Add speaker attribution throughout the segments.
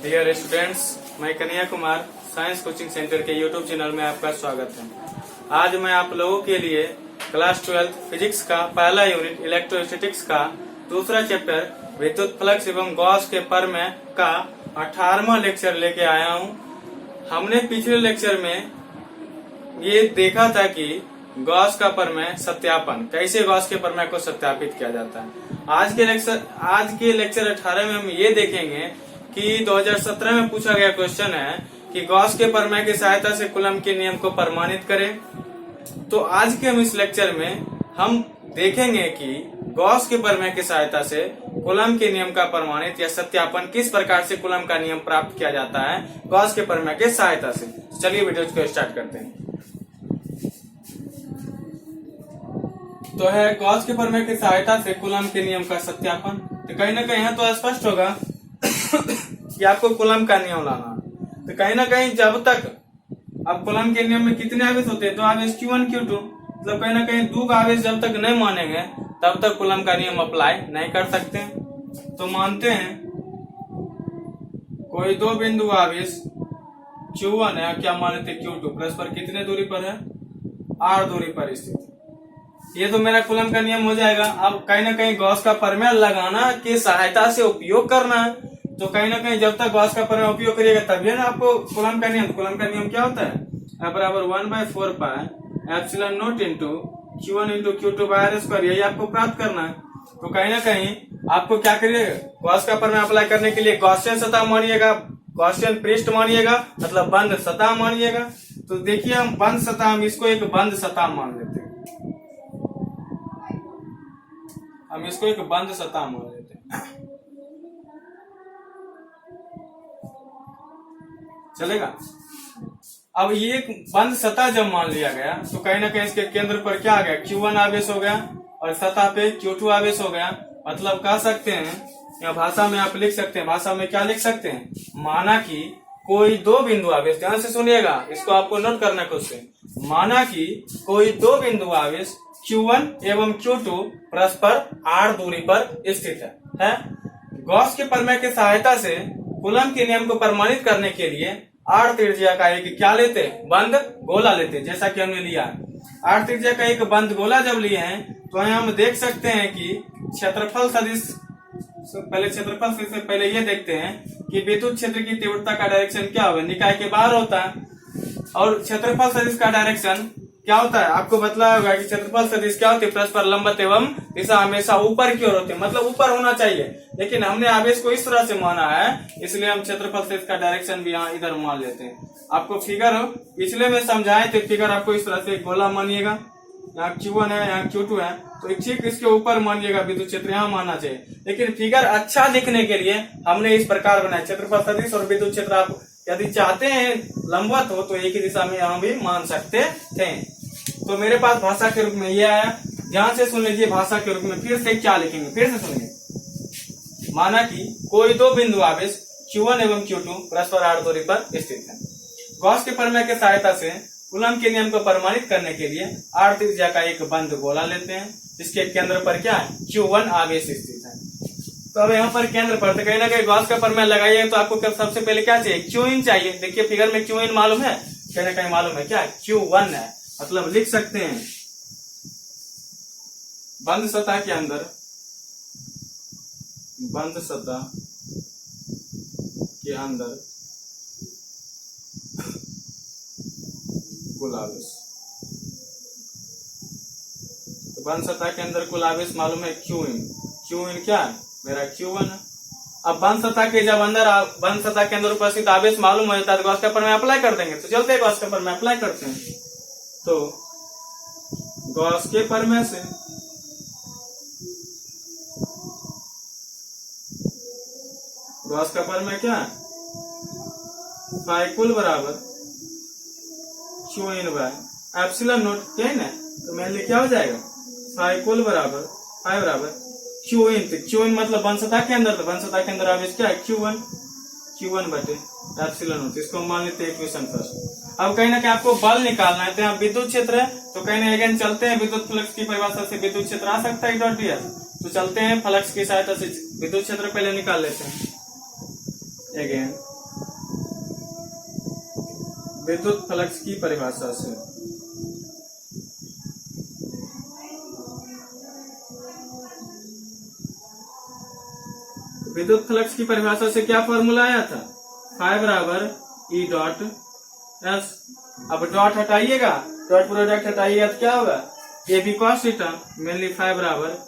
Speaker 1: Dear students, मैं Kanhaiya Kumar science coaching centre के YouTube channel में आपका स्वागत है। आज मैं आप लोगों के लिए क्लास 12 फिजिक्स का पहला यूनिट इलेक्ट्रोस्टैटिक्स का दूसरा चैप्टर विद्युत फ्लक्स एवं गॉस के प्रमेय का 18वां लेक्चर लेके आया हूँ। हमने पिछले लेक्चर में ये देखा था कि गॉस का प्रमेय सत्यापन, कैसे गॉस के प्रमेय को सत्यापित किया जाता है। आज के लेक्चर 18 में हम ये देखेंगे कि 2017 में पूछा गया क्वेश्चन है कि गॉस के प्रमेय की सहायता से कूलम के नियम को प्रमाणित करें। तो आज के हम इस लेक्चर में हम देखेंगे कि गॉस के प्रमेय की सहायता से कूलम के नियम का प्रमाणित या सत्यापन किस प्रकार से कूलम का नियम प्राप्त किया जाता है गॉस के प्रमेय की सहायता से। चलिए वीडियो को स्टार्ट करते हैं। तो है गॉस के प्रमेय की सहायता से कूलम के नियम का सत्यापन। तो कहीं ना कहीं तो स्पष्ट होगा कि आपको कूलम का नियम लाना। तो कहीं ना कहीं जब तक अब कूलम के नियम में कितने आवेश होते हैं, तो आवेश Q1 Q2, मतलब कहीं ना कहीं दो आवेश जब तक नहीं मानेंगे तब तक कूलम का नियम अप्लाई नहीं कर सकते। तो मानते हैं कोई दो बिंदु आवेश Q1 है, क्या मान लेते Q2, परस्पर कितने दूरी पर है, R दूरी पर स्थित। ये तो मेरा कूलम का नियम हो जाएगा। अब कहीं ना कहीं गॉस का प्रमेय लगाना की सहायता से उपयोग करना है। तो कहीं ना कहीं जब तक गॉस का प्रमेय उपयोग करिएगा तभी ना आपको कूलम का नियम क्या होता है, बराबर 1/4 pi epsilon naught into Q1 into Q2 by R square, यही आपको प्राप्त करना है। तो कहीं ना कहीं आपको क्या करिएगा, गॉस का प्रमेय अप्लाई करने के लिए गॉसियन सतह मानिएगा, गॉसियन पृष्ठ मानिएगा, मतलब बंद सतह मानिएगा। तो देखिए हम बंद सतह, हम इसको एक बंद सतह मान लेते हैं, हम इसको एक बंद सतह मान लेते हैं, चलेगा। अब ये एक बंद सतह जब मान लिया गया तो कहीं ना कहीं इसके केंद्र पर क्या आ गया, Q1 आवेश हो गया और सतह पे Q2 आवेश हो गया। मतलब कह सकते हैं या भाषा में आप लिख सकते हैं, भाषा में क्या लिख सकते हैं, माना कि कोई दो बिंदु आवेश, ध्यान से सुनिएगा, इसको आपको नोट करना क्वेश्चन। माना कि कोई दो बिंदु आवेश Q1 एवं Q2 परस्पर R दूरी पर स्थित है। गॉस के प्रमेय की सहायता से कूलम के नियम को प्रमाणित करने के लिए R त्रिज्या का एक क्या लेते, बंद गोला लेते, जैसा कि हमने लिया। R त्रिज्या का एक बंद गोला जब लिए हैं तो यहाँ हम देख सकते हैं कि क्षेत्रफल सदिश, क्षेत्रफल से पहले ये देखते हैं कि विद्युत क्षेत्र की तीव्रता का डायरेक्शन क्या होगा, निकाय के बाहर होता है। और क्षेत्रफल सदिश का डायरेक्शन क्या होता है, आपको बतलाया होगा कि क्षेत्रफल सदिश क्या होती है, परस्पर लंबवत एवं दिशा हमेशा ऊपर की ओर होती है, मतलब ऊपर होना चाहिए। लेकिन हमने आवेश को इस तरह से माना है, इसलिए हम क्षेत्रफल सदिश का डायरेक्शन भी यहाँ इधर मान लेते हैं। आपको फिगर हो पिछले में समझाए थे, फिगर आपको इस तरह से गोला मानिएगा, यहाँ Q1 है, यहाँ Q2 है, तो ठीक इसके ऊपर मानिएगा विद्युत क्षेत्र यहाँ मानना चाहिए। लेकिन फिगर अच्छा दिखने के लिए हमने इस प्रकार बनाया, क्षेत्रफल सदिश और विद्युत क्षेत्र आप यदि चाहते हैं लंबवत हो तो एक ही दिशा में यहाँ भी मान सकते थे। तो मेरे पास भाषा के रूप में ये आया, ध्यान से सुन लीजिए। भाषा के रूप में फिर से क्या लिखेंगे, फिर से सुनिए। माना कि कोई दो बिंदु आवेश Q1 एवं Q2 परस्पर R दूरी पर स्थित है। गॉस के प्रमेय की सहायता से कूलम के नियम को प्रमाणित करने के लिए R त्रिज्या का एक बंद गोला लेते हैं, जिसके केंद्र पर क्या है, Q1 आवेश स्थित है। तो अब यहाँ पर केंद्र पर तो कहीं ना कहीं गॉस का प्रमेय लगाइए तो आपको सबसे पहले क्या चाहिए, Qin चाहिए। देखिए फिगर में Qin मालूम है, कहीं ना कहीं मालूम है क्या, Q1 है। मतलब लिख सकते हैं बंद सतह के अंदर, बंद सतह के अंदर कुल आवेश। तो बंद सतह के अंदर कुल आवेश मालूम है Qin क्या है, मेरा Q1 है। अब बंद सतह के जब अंदर बंद सतह के अंदर उपस्थित आवेश मालूम हो जाता है तो गॉस का प्रमेय अप्लाई कर देंगे। तो चलते गॉस का प्रमेय अप्लाई करते हैं। तो गॉस के प्रमेय से गॉस का प्रमेय क्या है, फाई कुल बराबर Qin बाय एप्सिलॉन नॉट, क्या है ना। तो मेरे लिए क्या हो जाएगा, फाई कुल बराबर फाई बराबर Qin। तो Qin मतलब बंद सतह के अंदर, तो बंद सतह के अंदर आवेश क्या है, Q1 बटे एप्सिलॉन नॉट। इसको मान लेते हैं इक्वेशन फर्स्ट। अब कहीं ना कहीं आपको बल निकालना है, तो यहाँ विद्युत क्षेत्र है, तो कहीं ना अगेन चलते हैं विद्युत फ्लक्स की परिभाषा से विद्युत क्षेत्र आ सकता है, डॉट ds। तो चलते हैं फ्लक्स की सहायता से विद्युत क्षेत्र पहले निकाल लेते हैं। अगेन विद्युत फ्लक्स की परिभाषा से विद्युत फ्लक्स की परिभाषा से क्या फॉर्मूला आया था, फाई बराबर ई डॉट एस। अब डॉट हटाइएगा, डॉट प्रोडक्ट हटाइएगा तो क्या होगा, A B cos theta, mainly phi बराबर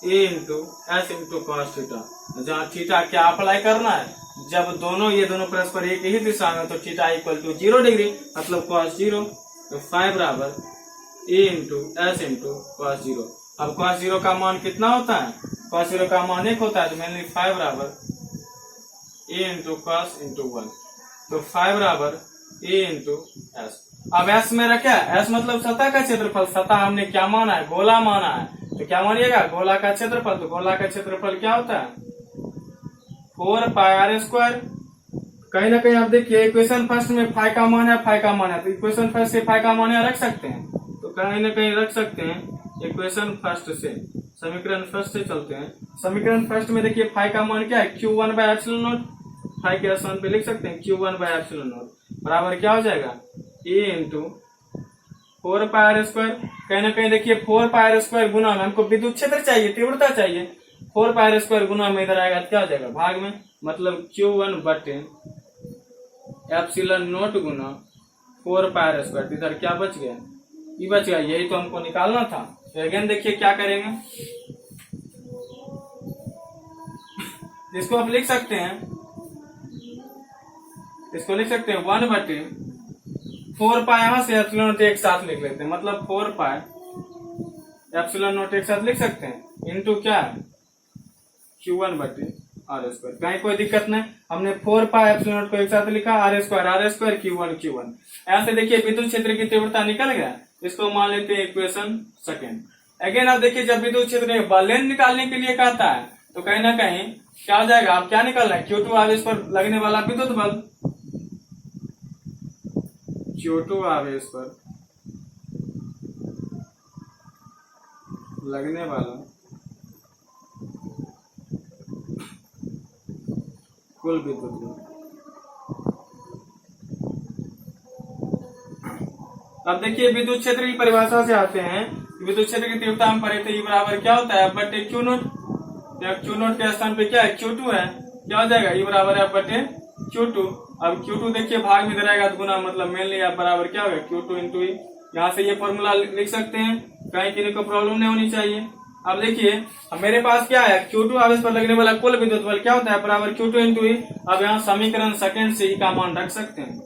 Speaker 1: A into S into cos theta. जहाँ थीटा क्या अप्लाई करना है, जब दोनों ये दोनों परस्पर एक ही दिशा में तो थीटा इक्वल टू 0 डिग्री मतलब कॉस 0, तो फाई बराबर A into S into cos 0। अब कॉस 0 का मान कितना होता है, कॉस 0 का मान 1 होता है, तो मेनली फाई बराबर ए इंटू कॉस इंटू 1, तो फाई बराबर ए इंटू एस। अब एस में रखा है, एस मतलब सतह का क्षेत्रफल, सतह हमने क्या माना है, गोला माना है, तो क्या मानिएगा, गोला का क्षेत्रफल। तो गोला का क्षेत्रफल क्या होता है, 4 पाई आर स्क्वायर। कहीं ना कहीं आप देखिए इक्वेशन फर्स्ट में फाई का मान है, फाई का मान है, तो इक्वेशन फर्स्ट से फाई का मान रख सकते हैं, तो कहीं ना कहीं रख सकते हैं इक्वेशन फर्स्ट से, समीकरण फर्स्ट से चलते हैं। समीकरण फर्स्ट में देखिए फाई का मान क्या है, Q1 by epsilon not, phi के स्थान पे लिख सकते हैं Q1 बाय एप्सिलॉन नॉट बराबर क्या हो जाएगा, ए इंटू 4 पाई आर स्क्वायर। कहीं ना कहीं देखिए 4 पाई आर स्क्वायर गुना में हमको विद्युत क्षेत्र चाहिए, तीव्रता चाहिए, 4 पाई आर स्क्वायर गुना में इधर आएगा तो क्या हो जाएगा, भाग में, मतलब Q1 बटे एप्सिलॉन नॉट गुना 4 पाई आर स्क्वायर। इधर क्या बच गया, ये बच गया, यही तो हमको निकालना था। तो अगेन देखिए क्या करेंगे, इसको आप लिख सकते हैं, इसको लिख सकते हैं 1 बटे 4 पाई, यहां से एप्सिलॉन नॉट एक साथ लिख लेते हैं, मतलब 4 पाई एप्सिलॉन नॉट एक साथ लिख सकते हैं इंटू क्या, Q1 बटे आर स्क्वायर। कहीं कोई दिक्कत नहीं, हमने 4 पाई एप्सिलॉन नॉट को एक साथ लिखा, आर स्क्वायर Q1। ऐसे देखिए विद्युत क्षेत्र की तीव्रता निकल गया, इसको मान लेते हैं इक्वेशन सेकेंड। अगेन आप देखिए जब विद्युत क्षेत्र में बल निकालने के लिए कहता है तो कहीं ना कहीं क्या हो जाएगा, आप क्या निकालना है, Q2 आवेश पर लगने वाला विद्युत बल, Q2 आवेश पर लगने वाला कुल विद्युत बल। अब देखिए विद्युत क्षेत्र की परिभाषा से आते हैं, विद्युत क्षेत्र की तीव्रता हम पढ़े थे, बराबर क्या होता है, बटे क्यू नोट। क्यू नोट के स्थान पे क्या है, Q2 है, क्या हो जाएगा, ये बराबर है बटे Q2। अब Q2 देखिए भाग में इधर आएगा तो गुना, मतलब मेनली आप बराबर क्या होगा, Q2 इंटू ई। यहाँ से ये फॉर्मूला लिख सकते हैं, कहीं किसी को प्रॉब्लम नहीं होनी चाहिए। अब देखिए अब मेरे पास क्या है, Q2 आवेश पर लगने वाला कुल विद्युत बल क्या होता है, बराबर Q2 इंटू ई। अब यहाँ समीकरण सेकेंड से ई का मान रख सकते हैं।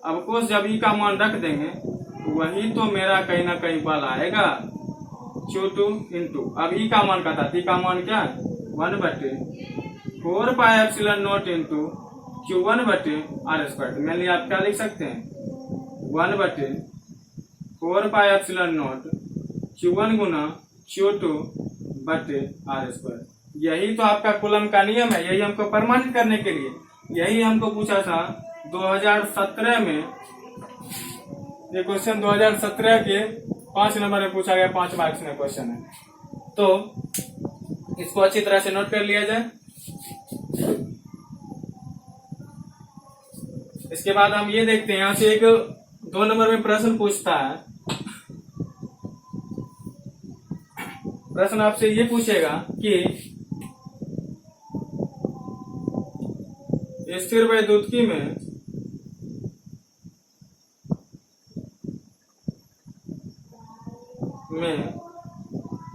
Speaker 1: अब कुछ जब ई का मान रख देंगे वही तो मेरा कहीं ना कहीं बल आएगा, Q2 इंटू, अब ई का मान का था, ई का मान क्या है, 1 बटे 4 पाई एप्सिलॉन नॉट इंटू Q1 बटे आर स्क्वायर। मेनली आप क्या लिख सकते हैं, 1 बटे 4 पाई epsilon not Q1 Guna Q2 बटे आर स्क्वायर। यही तो आपका कूलम का नियम है, यही हमको प्रमाणित करने के लिए, यही हमको पूछा था 2017 में। ये क्वेश्चन 2017 के 5 नंबर में पूछा गया, 5 मार्क्स में क्वेश्चन है, तो इसको अच्छी तरह से नोट कर लिया जाए। इसके बाद हम ये देखते हैं, यहाँ से एक 2 नंबर में प्रश्न पूछता है। प्रश्न आपसे ये पूछेगा कि स्थिर वैद्युतिकी में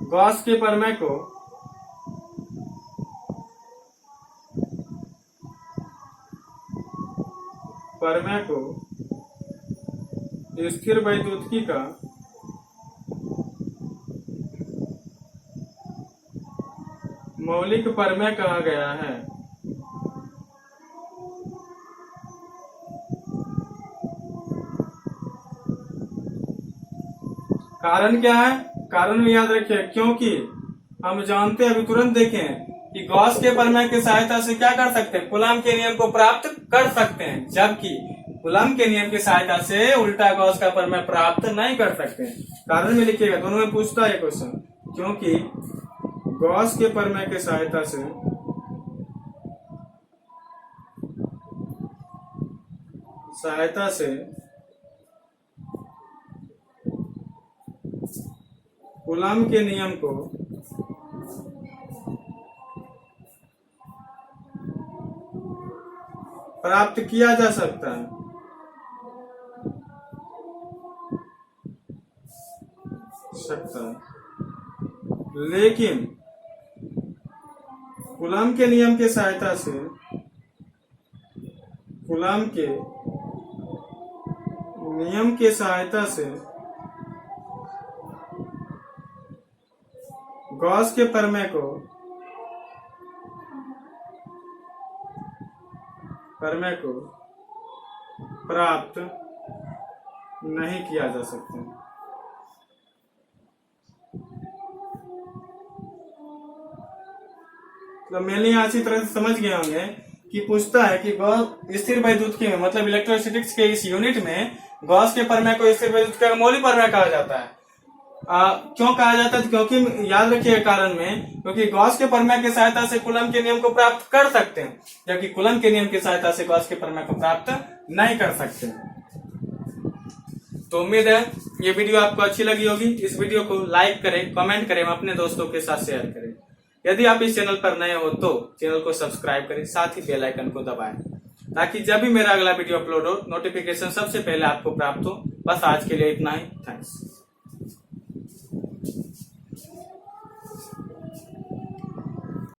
Speaker 1: गॉस के प्रमेय को स्थिर वैद्युतिकी का मौलिक प्रमेय कहा गया है। कारण क्या है, कारण में याद रखिए, क्योंकि हम जानते हैं, अभी तुरंत देखें कि गॉस के प्रमेय की सहायता से क्या कर सकते हैं, कूलम के नियम को प्राप्त कर सकते हैं, जबकि कूलम के नियम की सहायता से उल्टा गॉस का प्रमेय प्राप्त नहीं कर सकते। कारण में लिखिएगा, दोनों में पूछता है क्वेश्चन, क्योंकि गॉस के प्रमेय की सहायता से कूलम्ब के नियम को प्राप्त किया जा सकता है। लेकिन कूलम्ब के नियम की सहायता से गॉस के प्रमेय को प्राप्त नहीं किया जा सकता। तो मेनली अच्छी तरह से समझ गए होंगे कि पूछता है कि गॉस स्थिर वैद्युतिकी में मतलब इलेक्ट्रोस्टैटिक्स के इस यूनिट में गॉस के प्रमेय को स्थिर वैद्युतिकी का मौलिक प्रमेय कहा जाता है। क्यों कहा जाता है? क्योंकि याद रखिए कारण में, क्योंकि गॉस के प्रमेय की सहायता से कूलम्ब के नियम को प्राप्त कर सकते हैं, जबकि कूलम्ब के नियम की सहायता से गॉस के प्रमेय को प्राप्त नहीं कर सकते। तो उम्मीद है ये वीडियो आपको अच्छी लगी होगी। इस वीडियो को लाइक करें, कमेंट करें, अपने दोस्तों के साथ शेयर करें। यदि आप इस चैनल पर नए हो तो चैनल को सब्सक्राइब करें, साथ ही बेल आइकन को दबाएं, ताकि जब भी मेरा अगला वीडियो अपलोड हो नोटिफिकेशन सबसे पहले आपको प्राप्त हो। बस आज के लिए इतना ही। थैंक्स।